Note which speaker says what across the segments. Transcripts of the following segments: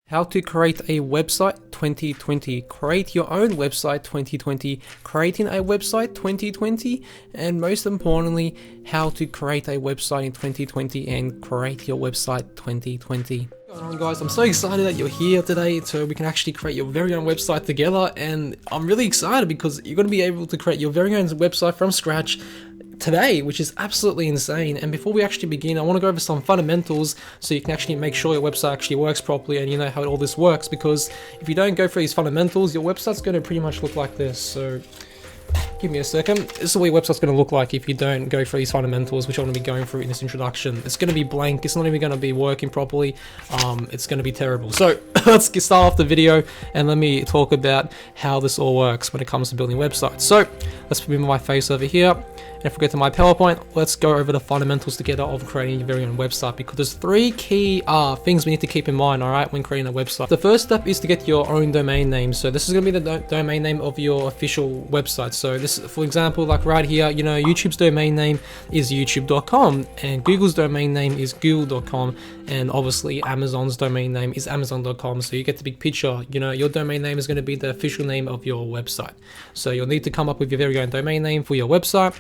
Speaker 1: How to create a website 2020, create your own website 2020, creating a website 2020, and most importantly, how to create a website in 2020 and create your website 2020. What's going on, guys? I'm so excited that you're here today so we can actually create your very own website together, and I'm really excited because you're going to be able to create your very own website from scratch today, which is absolutely insane. And before we actually begin, I want to go over some fundamentals so you can actually make sure your website actually works properly and you know how all this works, because if you don't go through these fundamentals, your website's going to pretty much look like this. So give me a second. This is what your website's going to look like if you don't go through these fundamentals, which I'm going to be going through in this introduction. It's going to be blank. It's not even going to be working properly. It's going to be terrible. So let's start off the video and let me talk about how this all works when it comes to building websites. So let's move my face over here. And if we go to my PowerPoint, let's go over the fundamentals together of creating your very own website, because there's three key things we need to keep in mind, alright, when creating a website. The first step is to get your own domain name. So this is going to be the domain name of your official website. So this, for example, like right here, you know, YouTube's domain name is youtube.com and Google's domain name is google.com, and obviously Amazon's domain name is amazon.com. So you get the big picture. You know, your domain name is going to be the official name of your website. So you'll need to come up with your very own domain name for your website.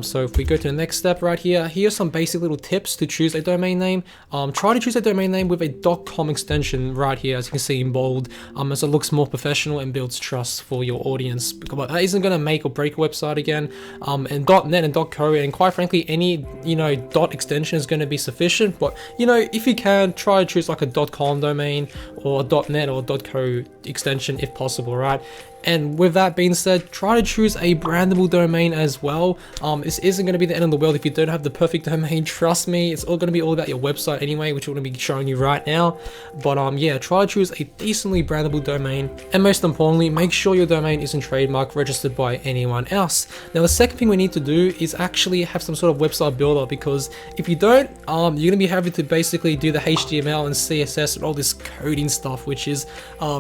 Speaker 1: So if we go to the next step right here, here's some basic little tips to choose a domain name. Try to choose a domain name with a .com extension right here, as you can see in bold, as it looks more professional and builds trust for your audience. But that isn't going to make or break a website again. And .net and .co, and quite frankly, any, you know, dot extension is going to be sufficient. But, you know, if you can, try to choose like a .com domain or a .net or a .co extension if possible, right? And with that being said, try to choose a brandable domain as well. This isn't going to be the end of the world if you don't have the perfect domain. Trust me, it's all going to be all about your website anyway, which we're going to be showing you right now. But yeah, try to choose a decently brandable domain. And most importantly, make sure your domain isn't trademark registered by anyone else. Now, the second thing we need to do is actually have some sort of website builder, because if you don't, you're going to be having to basically do the HTML and CSS and all this coding stuff, which is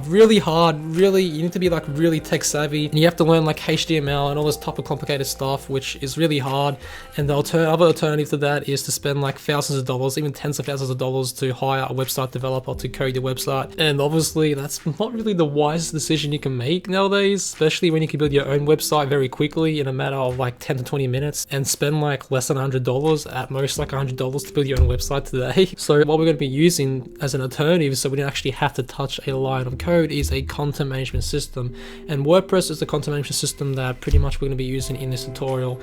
Speaker 1: really hard. Really, you need to be like really tech savvy, and you have to learn like HTML and all this type of complicated stuff, which is really hard. And the other alternative to that is to spend like thousands of dollars, even tens of thousands of dollars, to hire a website developer to code your website. And obviously that's not really the wisest decision you can make nowadays, especially when you can build your own website very quickly in a matter of like 10 to 20 minutes and spend like less than $100, at most like $100 to build your own website today. So what we're going to be using as an alternative, so we don't actually have to touch a line of code, is a content management system. And WordPress is the content management system that pretty much we're going to be using in this tutorial,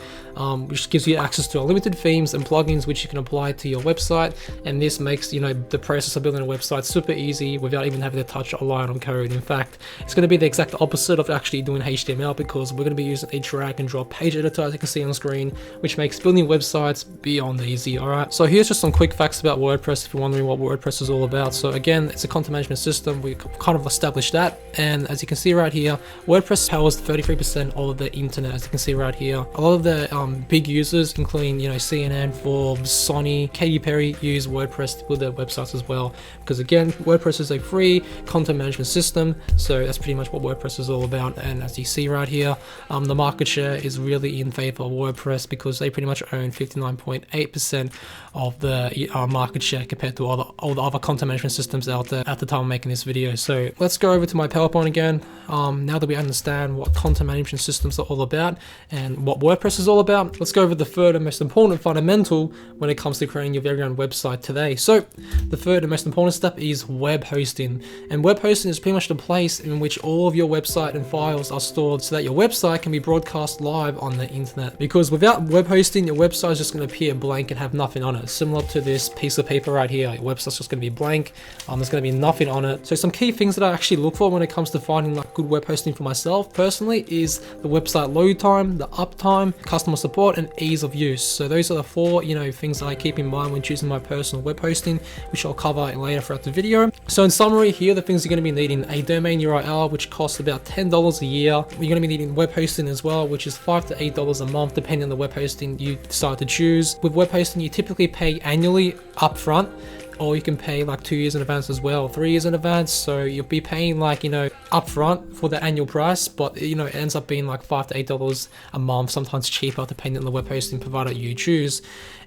Speaker 1: which gives you access to unlimited themes and plugins which you can apply to your website. And this makes, you know, the process of building a website super easy without even having to touch a line of code. In fact, it's going to be the exact opposite of actually doing HTML, because we're going to be using a drag and drop page editor, as you can see on screen, which makes building websites beyond easy. Alright, so here's just some quick facts about WordPress if you're wondering what WordPress is all about. So again, it's a content management system. We kind of established that, and as you can see right here, WordPress powers 33% of the internet, as you can see right here. A lot of the big users, including, you know, CNN, Forbes, Sony, Katy Perry, use WordPress to build their websites as well, because again, WordPress is a free content management system. So that's pretty much what WordPress is all about. And as you see right here, the market share is really in favor of WordPress, because they pretty much own 59.8% of the market share compared to all the other content management systems out there at the time of making this video. So let's go over to my PowerPoint again. Now that we understand what content management systems are all about and what WordPress is all about, let's go over the third and most important fundamental when it comes to creating your very own website today. So the third and most important step is web hosting. And web hosting is pretty much the place in which all of your website and files are stored, so that your website can be broadcast live on the internet. Because without web hosting, your website is just going to appear blank and have nothing on it. Similar to this piece of paper right here, your website's just going to be blank. There's going to be nothing on it. So some key things that I actually look for when it comes to finding like good web hosting for myself personally is the website load time, the uptime, customer support, and ease of use. So those are the four, you know, things that I keep in mind when choosing my personal web hosting, which I'll cover later throughout the video. So in summary, here are the things you're going to be needing: a domain URL, which costs about $10 a year. You're going to be needing web hosting as well, which is $5 to $8 a month, depending on the web hosting you decide to choose. With web hosting, you typically pay annually upfront. or you can pay like 2 years in advance as well, 3 years in advance. So you'll be paying like, you know, upfront for the annual price, but you know, it ends up being like $5 to $8 a month, sometimes cheaper depending on the web hosting provider you choose.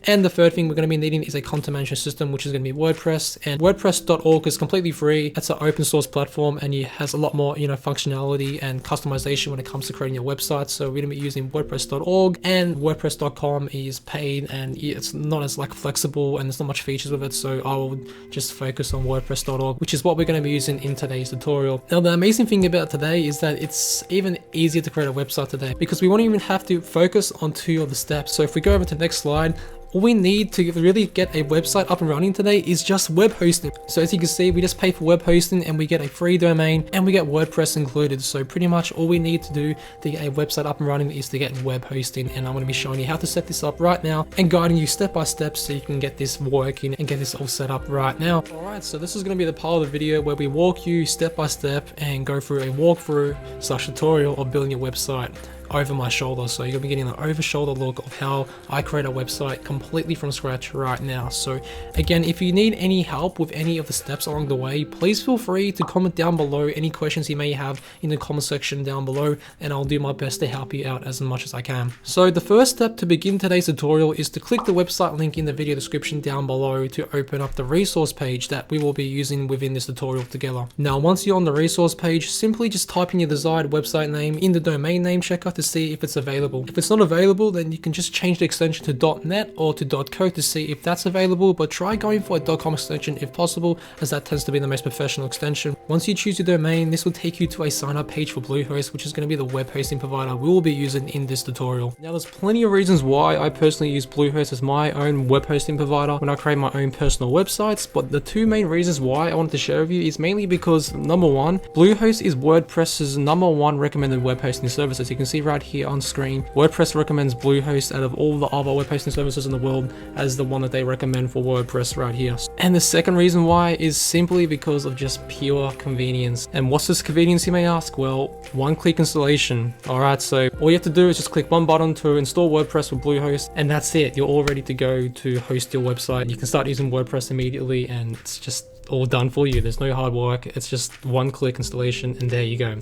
Speaker 1: And the third thing we're going to be needing is a content management system, which is going to be WordPress. And WordPress.org is completely free. It's an open source platform, and it has a lot more, you know, functionality and customization when it comes to creating your website. So we're going to be using WordPress.org, and WordPress.com is paid, and it's not as like flexible, and there's not much features with it. So I will just focus on WordPress.org, which is what we're going to be using in today's tutorial. Now, the amazing thing about today is that it's even easier to create a website today, because we won't even have to focus on 2 of the steps. So if we go over to the next slide, all we need to really get a website up and running today is just web hosting. So as you can see, we just pay for web hosting and we get a free domain and we get WordPress included. So pretty much all we need to do to get a website up and running is to get web hosting. And I'm going to be showing you how to set this up right now and guiding you step by step so you can get this working and get this all set up right now. Alright, so this is going to be the part of the video where we walk you step by step and go through a walkthrough / tutorial of building your website over my shoulder. So you're gonna be getting an over shoulder look of how I create a website completely from scratch right now. So again, if you need any help with any of the steps along the way, please feel free to comment down below any questions you may have in the comment section down below, and I'll do my best to help you out as much as I can. So the first step to begin today's tutorial is to click the website link in the video description down below to open up the resource page that we will be using within this tutorial together. Now, once you're on the resource page, simply just type in your desired website name in the domain name checker to see if it's available. If it's not available, then you can just change the extension to .net or to .co to see if that's available, but try going for a .com extension if possible, as that tends to be the most professional extension. Once you choose your domain, this will take you to a sign up page for Bluehost, which is going to be the web hosting provider we will be using in this tutorial. Now, there's plenty of reasons why I personally use Bluehost as my own web hosting provider when I create my own personal websites, but the 2 main reasons why I wanted to share with you is mainly because number 1, Bluehost is WordPress's #1 recommended web hosting service. As you can see right here on screen, WordPress recommends Bluehost out of all the other web hosting services in the world as the one that they recommend for WordPress right here. And the second reason why is simply because of just pure convenience. And what's this convenience, you may ask? Well, one-click installation. Alright, so all you have to do is just click one button to install WordPress with Bluehost, and that's it. You're all ready to go to host your website. You can start using WordPress immediately, and it's just all done for you. There's no hard work. It's just one-click installation, and there you go.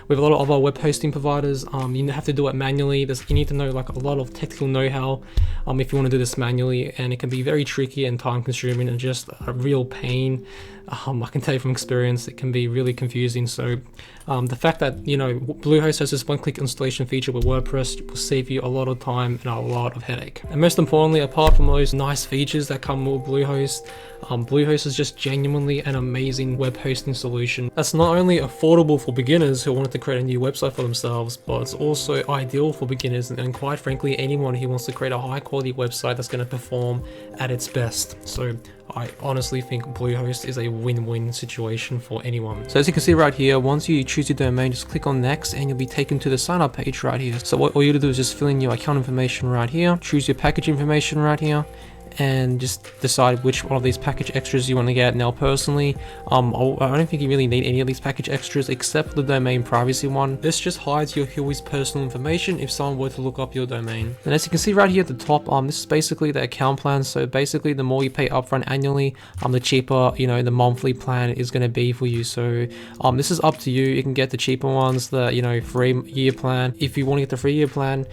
Speaker 1: With a lot of other web hosting providers, you have to do it manually. You need to know like a lot of technical know-how if you want to do this manually, and it can be very tricky and time-consuming and just a real pain. I can tell you from experience, it can be really confusing. So the fact that, you know, Bluehost has this one-click installation feature with WordPress will save you a lot of time and a lot of headache. And most importantly, apart from those nice features that come with Bluehost, Bluehost is just genuinely an amazing web hosting solution that's not only affordable for beginners who wanted to create a new website for themselves, but it's also ideal for beginners and quite frankly anyone who wants to create a high quality website that's going to perform at its best. So I honestly think Bluehost is a win-win situation for anyone. So as you can see right here, once you choose your domain, just click on next and you'll be taken to the sign up page right here. So all you have to do is just fill in your account information right here, choose your package information right here, and just decide which one of these package extras you want to get. Now personally, I don't think you really need any of these package extras except for the domain privacy one. This just hides your Huey's personal information if someone were to look up your domain. And as you can see right here at the top, this is basically the account plan. So basically the more you pay upfront annually, the cheaper, you know, the monthly plan is going to be for you. So this is up to you. You can get the cheaper ones, the, you know, 3-year plan. If you want to get the 3-year plan,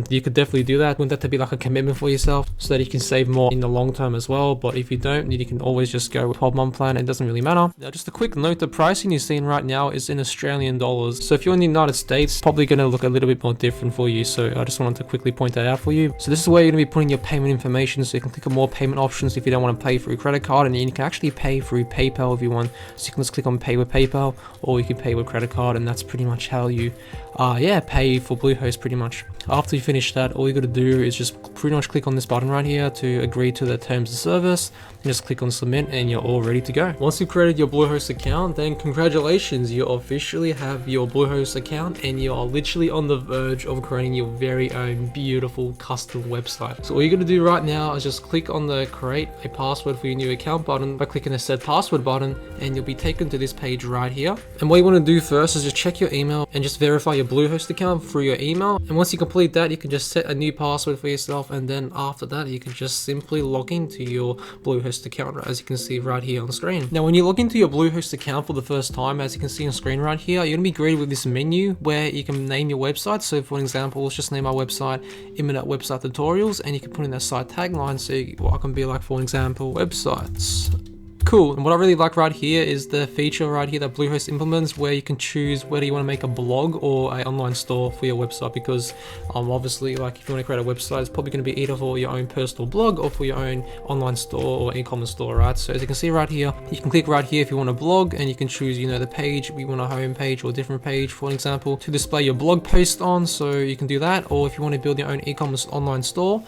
Speaker 1: you could definitely do that. Want that to be like a commitment for yourself so that you can save more in the long term as well. But if you don't, you can always just go with 12-month plan. It doesn't really matter. Now, just a quick note, the pricing you're seeing right now is in Australian dollars. So if you're in the United States, it's probably going to look a little bit more different for you. So I just wanted to quickly point that out for you. So this is where you're going to be putting your payment information. So you can click on more payment options if you don't want to pay through credit card, and you can actually pay through PayPal if you want. So you can just click on pay with PayPal, or you can pay with credit card, and that's pretty much how you pay for Bluehost pretty much. After you finish that, all you got to do is just pretty much click on this button right here to agree to the terms of service, and just click on submit, and you're all ready to go. Once you've created your Bluehost account, then congratulations, you officially have your Bluehost account, and you are literally on the verge of creating your very own beautiful custom website. So all you're going to do right now is just click on the create a password for your new account button by clicking the set password button, and you'll be taken to this page right here. And what you want to do first is just check your email and just verify your Bluehost account through your email. And once you complete that, you can just set a new password for yourself, and then after that you can just simply simply log into your Bluehost account, as you can see right here on screen. Now, when you log into your Bluehost account for the first time, as you can see on screen right here, you're gonna be greeted with this menu where you can name your website. So for example, let's just name our website Internet Website Tutorials, and you can put in that site tagline. So what can be like, for example, websites. Cool. And what I really like right here is the feature right here that Bluehost implements, where you can choose whether you want to make a blog or an online store for your website, because obviously, like, if you want to create a website, it's probably going to be either for your own personal blog or for your own online store or e-commerce store, right? So as you can see right here, you can click right here if you want a blog, and you can choose, you know, the page, we want a home page or a different page, for example, to display your blog post on. So you can do that. Or if you want to build your own e-commerce online store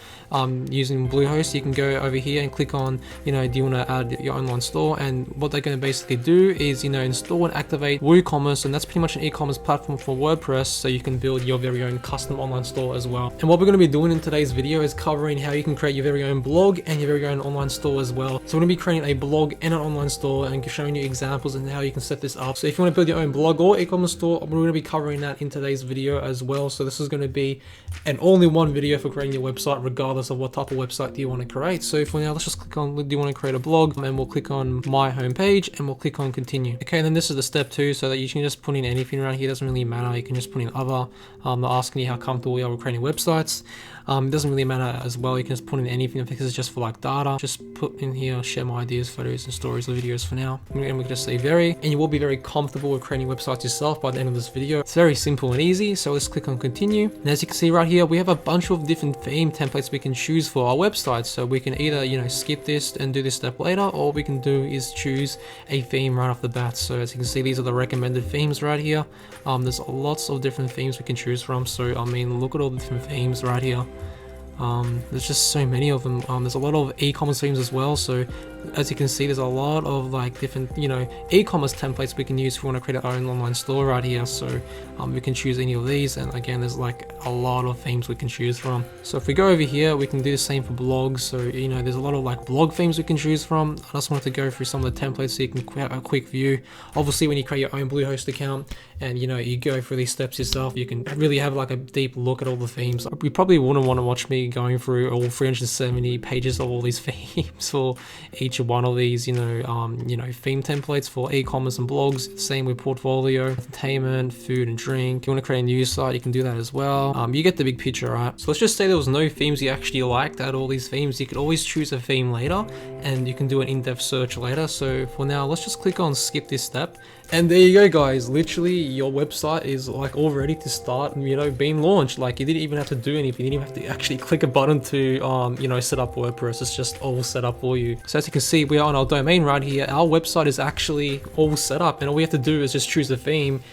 Speaker 1: using Bluehost, you can go over here and click on, you know, do you want to add your online store? And what they're going to basically do is, you know, install and activate WooCommerce, and that's pretty much an e-commerce platform for WordPress, so you can build your very own custom online store as well. And what we're going to be doing in today's video is covering how you can create your very own blog and your very own online store as well. So we're going to be creating a blog and an online store and showing you examples and how you can set this up. So if you want to build your own blog or e-commerce store, we're going to be covering that in today's video as well. So this is going to be an all-in-one video for creating your website, regardless of what type of website do you want to create. So for now, let's just click on, do you want to create a blog? And we'll click on my home page and we'll click on continue. Okay, and then this is the step 2, so that you can just put in anything around here. It doesn't really matter. You can just put in other. They're asking you how comfortable you are with creating websites. It doesn't really matter as well. You can just put in anything because it's just for like data. Just put in here, share my ideas, photos, and stories or videos for now. And we can just say very, and you will be very comfortable with creating websites yourself by the end of this video. It's very simple and easy. So let's click on continue. And as you can see right here, we have a bunch of different theme templates we can choose for our website. So we can either, you know, skip this and do this step later, or what we can do is choose a theme right off the bat. So as you can see, these are the recommended themes right here. There's lots of different themes we can choose from. So I mean, look at all the different themes right here. There's just so many of them. There's a lot of e-commerce themes as well. So as you can see, there's a lot of like different, you know, e-commerce templates we can use if we want to create our own online store right here. So we can choose any of these, and again, there's like a lot of themes we can choose from. So if we go over here, we can do the same for blogs. So, you know, there's a lot of like blog themes we can choose from. I just wanted to go through some of the templates so you can have a quick view. Obviously, when you create your own Bluehost account and, you know, you go through these steps yourself, you can really have like a deep look at all the themes. You probably wouldn't want to watch me going through all 370 pages of all these themes for each one of these, you know, theme templates for e-commerce and blogs. Same with portfolio, entertainment, food and drink. If you want to create a news site, you can do that as well. You get the big picture, right? So let's just say there was no themes you actually liked out of all these themes. You could always choose a theme later, and you can do an in-depth search later. So for now, let's just click on skip this step. And there you go, guys. Literally, your website is like all ready to start, you know, being launched. Like, you didn't even have to do anything. You didn't even have to actually click a button to, you know, set up WordPress. It's just all set up for you. So as you can see, we are on our domain right here. Our website is actually all set up, and all we have to do is just choose a theme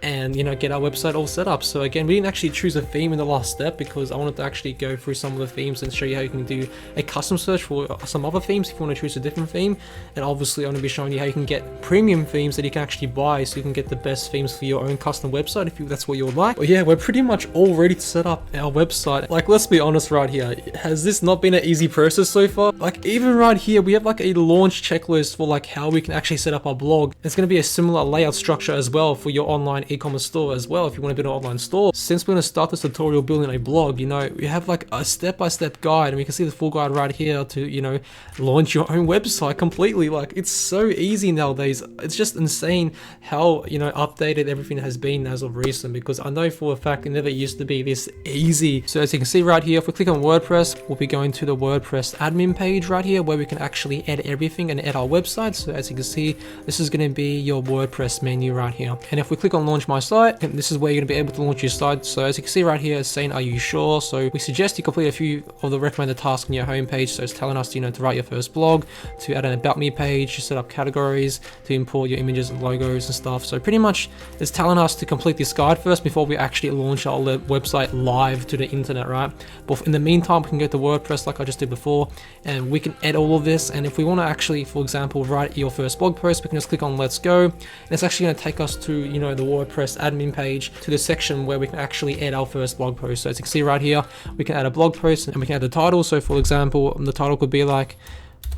Speaker 1: and, you know, get our website all set up. So again, we didn't actually choose a theme in the last step because I wanted to actually go through some of the themes and show you how you can do a custom search for some other themes if you want to choose a different theme. And obviously, I'm going to be showing you how you can get premium themes that you can actually buy, so you can get the best themes for your own custom website if that's what you would like. But yeah, we're pretty much all ready to set up our website. Like, let's be honest right here, has this not been an easy process so far? Like, even right here, we have like a launch checklist for like how we can actually set up our blog. It's going to be a similar layout structure as well for your online e-commerce store as well if you want to build an online store. Since we're going to start this tutorial building a blog, you know, we have like a step-by-step guide, and we can see the full guide right here to, you know, launch your own website completely. Like, it's so easy nowadays. It's just insane how, you know, updated everything has been as of recent, because I know for a fact it never used to be this easy. So as you can see right here, if we click on WordPress, we'll be going to the WordPress admin page right here where we can actually edit everything and edit our website. So as you can see, this is going to be your WordPress menu right here. And if we click on launch my site, this is where you're going to be able to launch your site. So as you can see right here, it's saying, are you sure? So we suggest you complete a few of the recommended tasks on your homepage. So it's telling us, you know, to write your first blog, to add an about me page, to set up categories, to import your images and logos and stuff. So pretty much it's telling us to complete this guide first before we actually launch our website live to the internet, right? But in the meantime, we can go to WordPress like I just did before, and we can add all of this. And if we want to actually, for example, write your first blog post, we can just click on let's go. And it's actually going to take us to, you know, the WordPress admin page, to the section where we can actually add our first blog post. So as you can see right here, we can add a blog post and we can add the title. So for example, the title could be like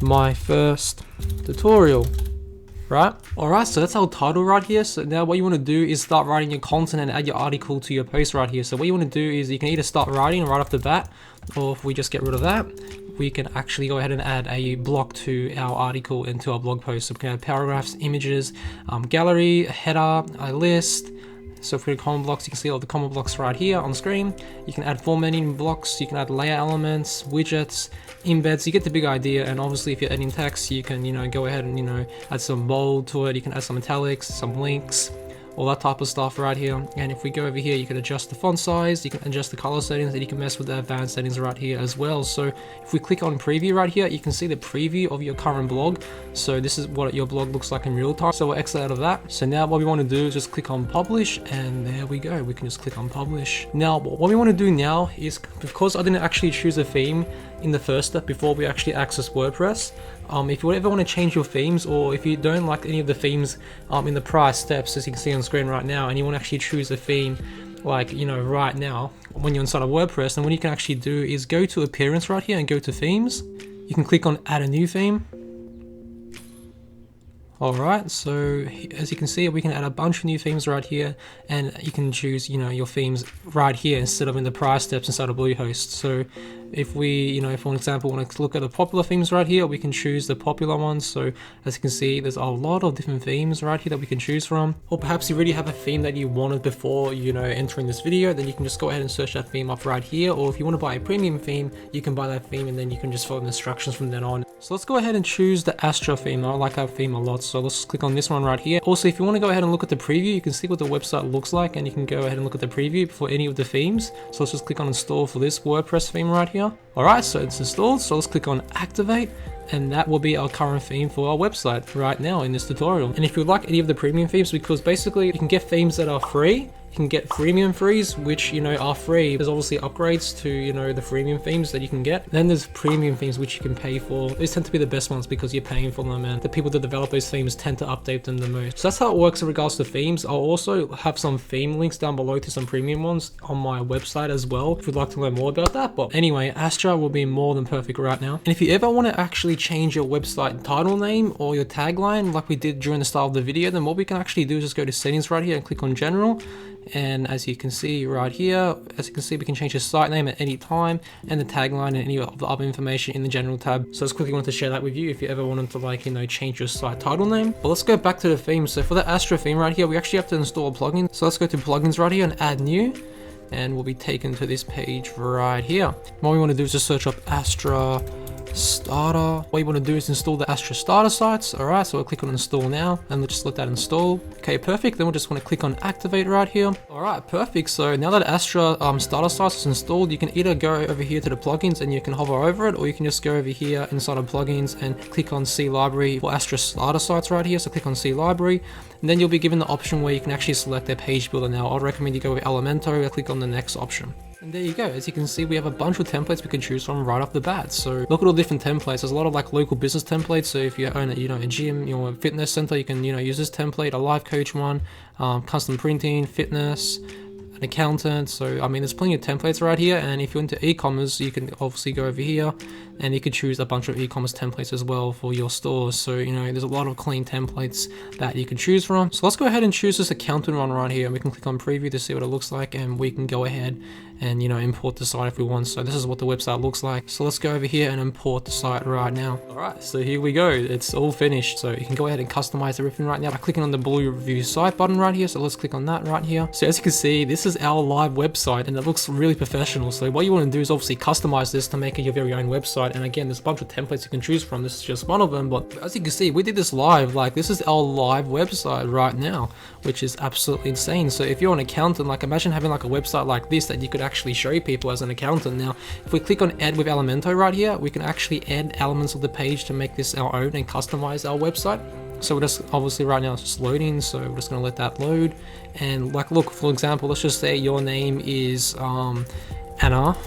Speaker 1: my first tutorial, right? Alright, so that's our title right here. So now what you want to do is start writing your content and add your article to your post right here. So what you want to do is you can either start writing right off the bat, or if we just get rid of that, we can actually go ahead and add a block to our article and to our blog post. So we can add paragraphs, images, gallery, header, a list. So if we go to comment blocks, you can see all the comment blocks right here on screen. You can add formatting blocks, you can add layer elements, widgets, embeds. You get the big idea. And obviously if you're editing text, you can, go ahead and, add some bold to it. You can add some italics, some links, all that type of stuff right here. And if we go over here, you can adjust the font size, you can adjust the color settings, and you can mess with the advanced settings right here as well. So if we click on preview right here, you can see the preview of your current blog. So this is what your blog looks like in real time. So we'll exit out of that. So now what we want to do is just click on publish, and there we go. We can just click on publish. Now what we want to do now is, because I didn't actually choose a theme in the first step before we actually access WordPress, if you ever want to change your themes, or if you don't like any of the themes in the prior steps, as you can see on screen right now, and you want to actually choose a theme like right now when you're inside of WordPress, then what you can actually do is go to appearance right here and go to themes. You can click on add a new theme. Alright, so as you can see, we can add a bunch of new themes right here, and you can choose, your themes right here instead of in the prior steps inside of Bluehost. So if we, for example, want to look at the popular themes right here, we can choose the popular ones. So as you can see, there's a lot of different themes right here that we can choose from. Or perhaps you already have a theme that you wanted before, entering this video, then you can just go ahead and search that theme up right here. Or if you want to buy a premium theme, you can buy that theme, and then you can just follow the instructions from then on. So let's go ahead and choose the Astra theme. I like our theme a lot, so let's click on this one right here. Also, if you want to go ahead and look at the preview, you can see what the website looks like, and you can go ahead and look at the preview for any of the themes. So let's just click on install for this WordPress theme right here. Alright, so it's installed, so let's click on activate, and that will be our current theme for our website right now in this tutorial. And if you like any of the premium themes, because basically you can get themes that are free, you can get freemium themes, which are free. There's obviously upgrades to the freemium themes that you can get. Then there's premium themes which you can pay for. These tend to be the best ones because you're paying for them, and the people that develop those themes tend to update them the most. So that's how it works in regards to themes. I'll also have some theme links down below to some premium ones on my website as well, if you'd like to learn more about that. But anyway, Astra will be more than perfect right now. And if you ever want to actually change your website title name or your tagline like we did during the start of the video, then what we can actually do is just go to settings right here and click on general. And as you can see right here, we can change the site name at any time, and the tagline and any of the other information in the general tab. So I just quickly wanted to share that with you if you ever wanted to change your site title name. But let's go back to the theme. So for the Astra theme right here, we actually have to install a plugin. So let's go to plugins right here and add new, and we'll be taken to this page right here. What we want to do is just search up Astra Starter. What you want to do is install the Astra Starter sites. Alright, so we'll click on install now, and we'll just let that install. Okay, perfect. Then we'll just want to click on activate right here. Alright, perfect. So now that Astra Starter sites is installed, you can either go over here to the plugins and you can hover over it, or you can just go over here inside of plugins and click on C library for Astra Starter sites right here. So click on C library, and then you'll be given the option where you can actually select their page builder. Now I'd recommend you go with Elementor and click on the next option. And there you go. As you can see, we have a bunch of templates we can choose from right off the bat. So look at all the different templates. There's a lot of local business templates. So if you own a gym, a fitness center, you can use this template, a life coach one, custom printing, fitness, an accountant. So I mean, there's plenty of templates right here. And if you're into e-commerce, you can obviously go over here, and you could choose a bunch of e-commerce templates as well for your stores. So there's a lot of clean templates that you can choose from. So let's go ahead and choose this accountant one right here, and we can click on preview to see what it looks like, and we can go ahead and import the site if we want. So this is what the website looks like. So let's go over here and import the site right now. Alright, so here we go. It's all finished. So you can go ahead and customize everything right now by clicking on the blue review site button right here. So let's click on that right here. So as you can see, this is our live website, and it looks really professional. So what you want to do is obviously customize this to make it your very own website. And again, there's a bunch of templates you can choose from. This is just one of them, but as you can see, we did this live. This is our live website right now, which is absolutely insane. So if you're an accountant, imagine having a website like this that you could actually show people as an accountant. Now if we click on add with Elementor right here, we can actually add elements of the page to make this our own and customize our website. So we're just obviously right now it's just loading, so we're just going to let that load. And look, for example, let's just say your name is Anna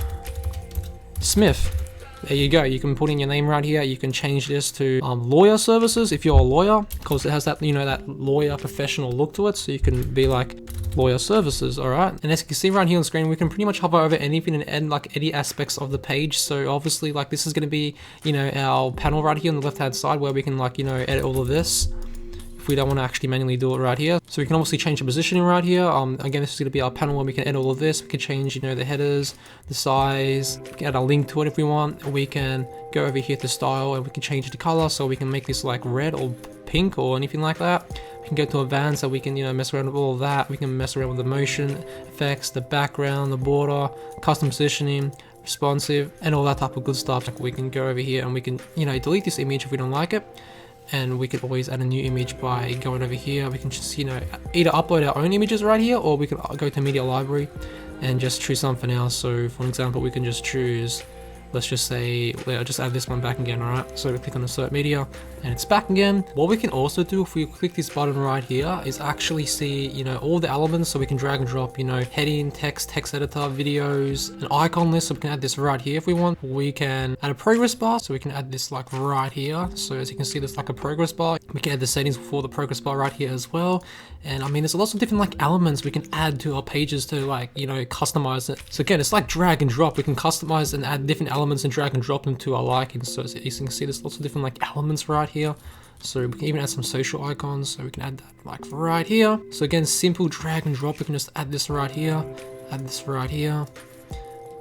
Speaker 1: Smith. There you go. You can put in your name right here. You can change this to lawyer services if you're a lawyer, because it has that that lawyer professional look to it. So you can be lawyer services. All right. And as you can see right here on the screen, we can pretty much hover over anything and add any aspects of the page. So obviously this is going to be our panel right here on the left hand side where we can edit all of this. if we don't want to actually manually do it right here. So we can obviously change the positioning right here. Again, this is going to be our panel where we can edit all of this. We can change, you know, the headers, the size, we can add a link to it if we want. We can go over here to style and we can change the color, so we can make this like red or pink or anything like that. We can go to advanced, so we can, you know, mess around with all of that. We can mess around with the motion effects, the background, the border, custom positioning, responsive, and all that type of good stuff. Like we can go over here and we can, you know, delete this image if we don't like it, and we can always add a new image by going over here. We can just, you know, either upload our own images right here, or we can go to media library and just choose something else. So for example, we can just choose, let's just say, I'll just add this one back again. All right, so we click on insert media and it's back again. What we can also do if we click this button right here is actually see, you know, all the elements. So we can drag and drop, you know, heading, text editor, videos, an icon list. So we can add this right here if we want. We can add a progress bar, so we can add this like right here. So as you can see, there's like a progress bar. We can add the settings for the progress bar right here as well. And I mean, there's lots of different like elements we can add to our pages to, like, you know, customize it. So again, it's like drag and drop. We can customize and add different elements and drag and drop them to our liking. So as you can see, there's lots of different like elements right here. So we can even add some social icons, so we can add that like right here. So again, simple drag and drop. We can just add this right here, add this right here,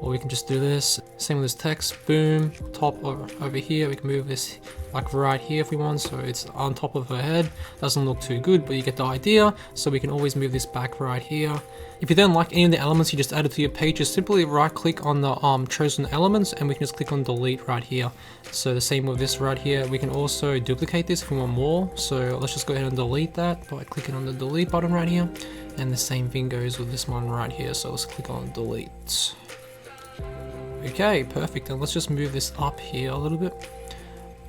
Speaker 1: or we can just do this. Same with this text, boom, top over here. We can move this like right here if we want, so it's on top of her head. Doesn't look too good, but you get the idea. So we can always move this back right here. If you don't like any of the elements you just added to your page, just simply right click on the chosen elements and we can just click on delete right here. So the same with this right here. We can also duplicate this if we want more. So let's just go ahead and delete that by clicking on the delete button right here. And the same thing goes with this one right here. So let's click on delete. Okay, perfect. And let's just move this up here a little bit.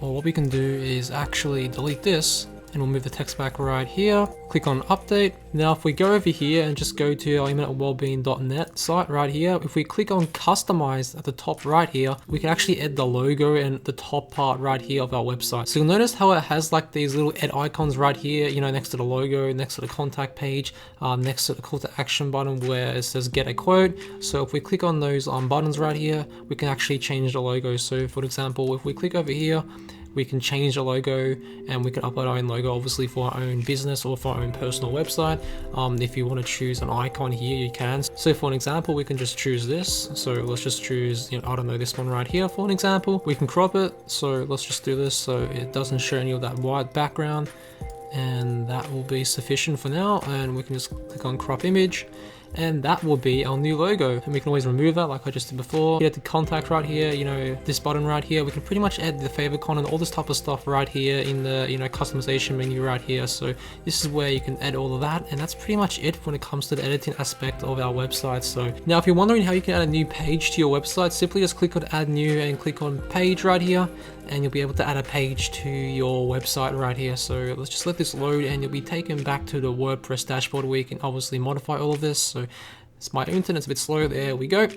Speaker 1: Well, what we can do is actually delete this, and we'll move the text back right here. Click on update. Now if we go over here and just go to our internetwellbeing.net site right here, if we click on customize at the top right here, we can actually add the logo and the top part right here of our website. So you'll notice how it has like these little add icons right here, you know, next to the logo, next to the contact page, next to the call to action button where it says get a quote. So if we click on those buttons right here, we can actually change the logo. So for example, if we click over here, we can change the logo and we can upload our own logo, obviously for our own business or for our own personal website. If you want to choose an icon here, you can. So for an example, we can just choose this. So let's just choose, you know, I don't know, this one right here for an example. We can crop it. So let's just do this so it doesn't show any of that white background. And that will be sufficient for now. And we can just click on crop image. And that will be our new logo, and we can always remove that like I just did before. Hit the contact right here, you know, this button right here. We can pretty much add the favicon and all this type of stuff right here in the, you know, customization menu right here. So this is where you can add all of that, and that's pretty much it when it comes to the editing aspect of our website. So now if you're wondering how you can add a new page to your website, simply just click on add new and click on page right here, and you'll be able to add a page to your website right here. So let's just let this load and you'll be taken back to the WordPress dashboard where you can obviously modify all of this. So it's my internet's a bit slow. There we go.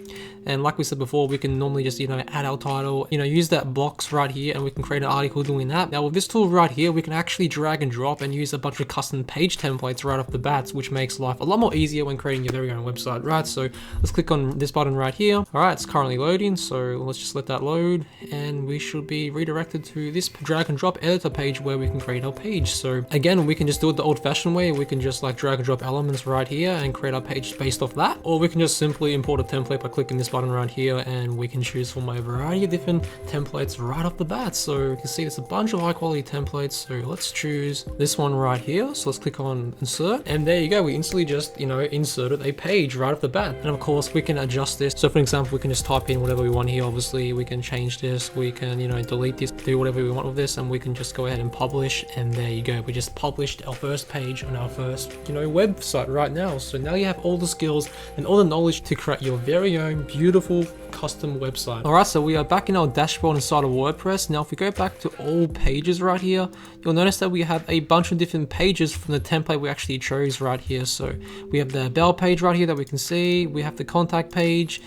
Speaker 1: And like we said before, we can normally just, you know, add our title, you know, use that box right here, and we can create an article doing that. Now with this tool right here, we can actually drag and drop and use a bunch of custom page templates right off the bat, which makes life a lot more easier when creating your very own website, right? So let's click on this button right here. All right, it's currently loading, so let's just let that load, and we should be redirected to this drag and drop editor page where we can create our page. So again, we can just do it the old-fashioned way. We can just like drag and drop elements right here and create our page based off that. Or we can just simply import a template by clicking this button right here, and we can choose from a variety of different templates right off the bat. So you can see there's a bunch of high quality templates. So let's choose this one right here. So let's click on insert, and there you go. We instantly just, you know, inserted a page right off the bat. And of course we can adjust this. So for example, we can just type in whatever we want here. Obviously we can change this, we can, you know, delete this, do whatever we want with this, and we can just go ahead and publish. And there you go. We just published our first page on our first, you know, website right now. So now you have all the skills and all the knowledge to create your very own beautiful custom website. Alright, so we are back in our dashboard inside of WordPress. Now if we go back to all pages right here, you'll notice that we have a bunch of different pages from the template we actually chose right here. So we have the about page right here that we can see, we have the contact page,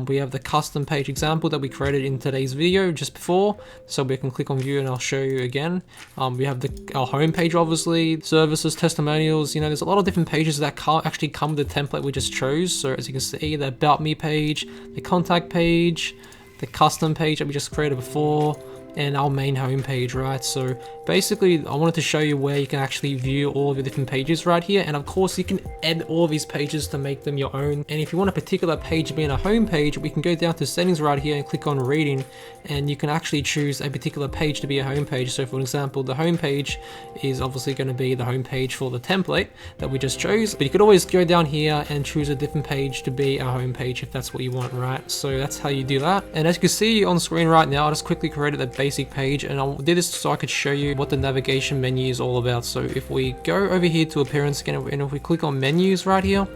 Speaker 1: we have the custom page example that we created in today's video just before, so we can click on view and I'll show you again. We have our home page, obviously, services, testimonials. You know, there's a lot of different pages that can't actually come with the template we just chose. So as you can see, the about me page, the contact page, the custom page that we just created before, and our main homepage, right? So basically I wanted to show you where you can actually view all of the different pages right here, and of course you can add all of these pages to make them your own. And if you want a particular page to be in a home page, we can go down to settings right here and click on reading, and you can actually choose a particular page to be a home page. So for example, the home page is obviously going to be the home page for the template that we just chose, but you could always go down here and choose a different page to be a home page if that's what you want, right? So that's how you do that. And as you can see on screen right now, I just quickly created a basic page, and I did this so I could show you what the navigation menu is all about. So if we go over here to appearance again, and if we click on menus right here,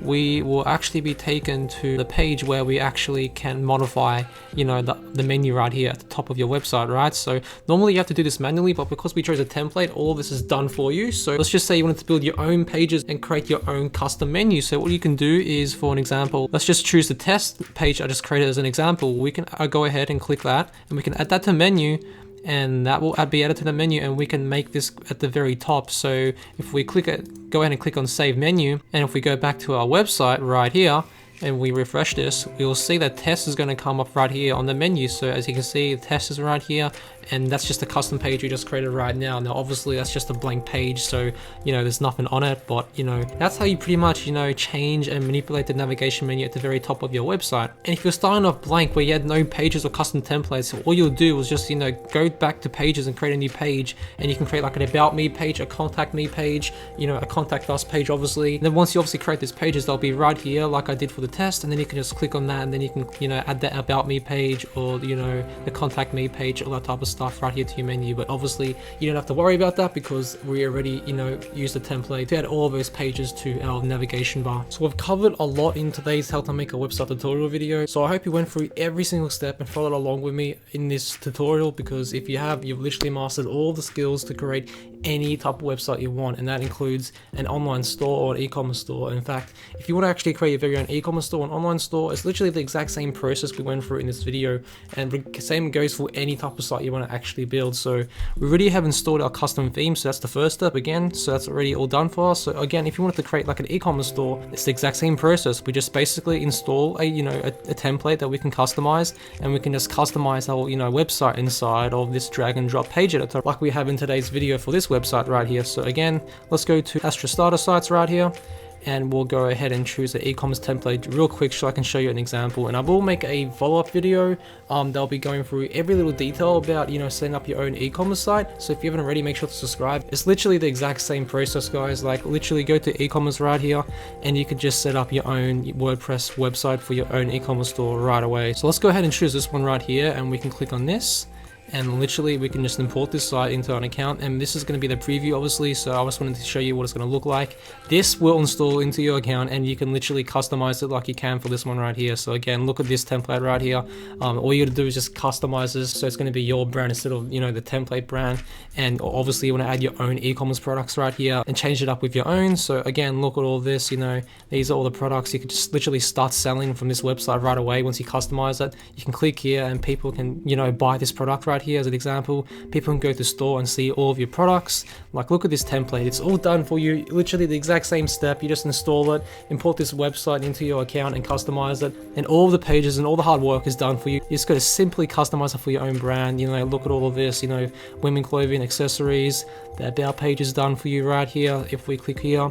Speaker 1: we will actually be taken to the page where we actually can modify, you know, the menu right here at the top of your website, right? So normally you have to do this manually, but because we chose a template, all of this is done for you. So let's just say you wanted to build your own pages and create your own custom menu. So what you can do is, for an example, let's just choose the test page I just created as an example. We can go ahead and click that, and we can add that to menu, and that will be added to the menu, and we can make this at the very top. So if we go ahead and click on save menu, and if we go back to our website right here and we refresh this, we will see that test is going to come up right here on the menu. So as you can see, the test is right here, and that's just a custom page we just created right now. Now obviously that's just a blank page, so you know there's nothing on it, but you know that's how you pretty much, you know, change and manipulate the navigation menu at the very top of your website. And if you're starting off blank where you had no pages or custom templates, all you'll do is just, you know, go back to pages and create a new page, and you can create like an about me page, a contact me page, you know, a contact us page obviously. And then once you obviously create these pages, they'll be right here like I did for the test, and then you can just click on that, and then you can, you know, add that about me page, or you know, the contact me page, all that type of stuff right here to your menu. But obviously you don't have to worry about that because we already, you know, used the template to add all of those pages to our navigation bar. So we've covered a lot in today's how to make a website tutorial video, so I hope you went through every single step and followed along with me in this tutorial, because if you have, you've literally mastered all the skills to create any type of website you want, and that includes an online store or an e-commerce store. In fact, if you want to actually create your very own e-commerce store, an online store, it's literally the exact same process we went through in this video, and the same goes for any type of site you want to actually build. So we already have installed our custom theme, so that's the first step again, so that's already all done for us. So again, if you wanted to create like an e-commerce store, it's the exact same process. We just basically install a, you know, a template that we can customize, and we can just customize our, you know, website inside of this drag and drop page editor like we have in today's video for this website right here. So again, let's go to Astra Starter Sites right here, and we'll go ahead and choose the e-commerce template real quick so I can show you an example. And I will make a follow-up video they'll be going through every little detail about, you know, setting up your own e-commerce site. So if you haven't already, make sure to subscribe. It's literally the exact same process, guys. Like literally go to e-commerce right here, and you could just set up your own WordPress website for your own e-commerce store right away. So let's go ahead and choose this one right here, and we can click on this, and literally we can just import this site into an account. And this is going to be the preview obviously, so I just wanted to show you what it's going to look like. This will install into your account, and you can literally customize it like you can for this one right here. So again, look at this template right here. All you gotta do is just customize this, so it's going to be your brand instead of, you know, the template brand. And obviously you want to add your own e-commerce products right here and change it up with your own. So again, look at all this, you know, these are all the products. You could just literally start selling from this website right away. Once you customize it, you can click here and people can, you know, buy this product right here as an example. People can go to the store and see all of your products. Like look at this template, it's all done for you, literally the exact same step. You just install it, import this website into your account and customize it, and all the pages and all the hard work is done for you. You just got to simply customize it for your own brand. You know, look at all of this, you know, women clothing, accessories. The about page is done for you right here. If we click here,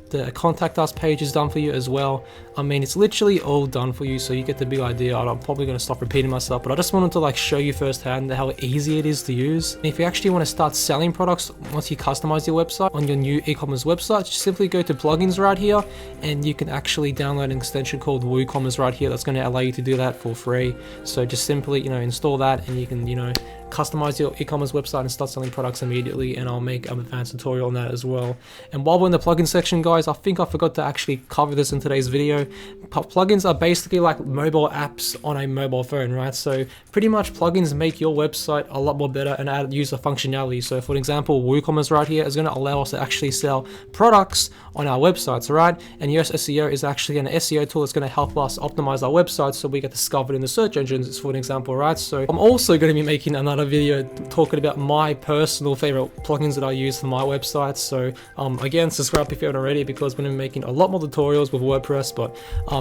Speaker 1: the contact us page is done for you as well. I mean, it's literally all done for you, so you get the big idea. I'm probably going to stop repeating myself, but I just wanted to like show you firsthand how easy it is to use. And if you actually want to start selling products once you customize your website on your new e-commerce website, just simply go to plugins right here, and you can actually download an extension called WooCommerce right here that's going to allow you to do that for free. So just simply, you know, install that, and you can, you know, customize your e-commerce website and start selling products immediately. And I'll make an advanced tutorial on that as well. And while we're in the plugin section, guys, I think I forgot to actually cover this in today's video. Plugins are basically like mobile apps on a mobile phone, right? So pretty much plugins make your website a lot more better and add user functionality. So for example, WooCommerce right here is going to allow us to actually sell products on our websites, right? And Yoast SEO is actually an SEO tool that's going to help us optimize our websites so we get discovered in the search engines, for an example, right? So I'm also going to be making another another video talking about my personal favorite plugins that I use for my websites. So again, subscribe if you haven't already, because we're going to be making a lot more tutorials with WordPress. But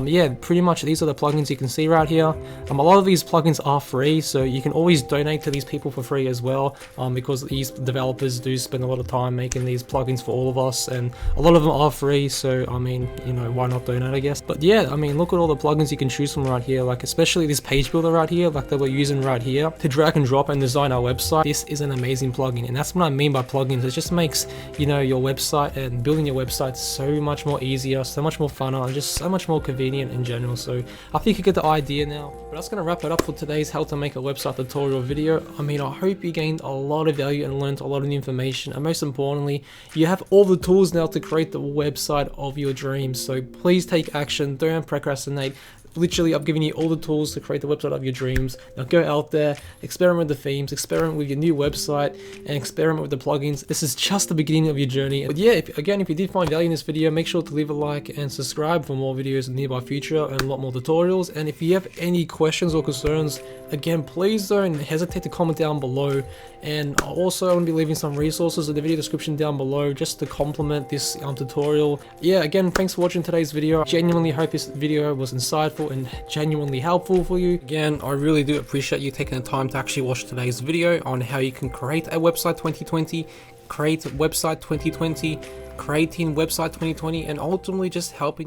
Speaker 1: yeah, pretty much these are the plugins you can see right here. A lot of these plugins are free, so you can always donate to these people for free as well, because these developers do spend a lot of time making these plugins for all of us, and a lot of them are free. So I mean, you know, why not donate, I guess. But yeah, I mean, look at all the plugins you can choose from right here, like especially this page builder right here, like that we're using right here to drag and drop and design our website. This is an amazing plugin, and that's what I mean by plugins. It just makes, you know, your website and building your website so much more easier, so much more funner, and just so much more convenient in general. So I think you get the idea now. But that's going to wrap it up for today's how to make a website tutorial video. I mean, I hope you gained a lot of value and learned a lot of the information, and most importantly, you have all the tools now to create the website of your dreams. So please take action, don't procrastinate. Literally, I've given you all the tools to create the website of your dreams. Now go out there, experiment with the themes, experiment with your new website, and experiment with the plugins. This is just the beginning of your journey. But yeah, if you did find value in this video, make sure to leave a like and subscribe for more videos in the nearby future and a lot more tutorials. And if you have any questions or concerns, again, please don't hesitate to comment down below. And also, I'm going to be leaving some resources in the video description down below just to complement this tutorial. Yeah, again, thanks for watching today's video. I genuinely hope this video was insightful and genuinely helpful for you. Again, I really do appreciate you taking the time to actually watch today's video on how you can create a website 2020, create website 2020, creating website 2020, and ultimately just helping you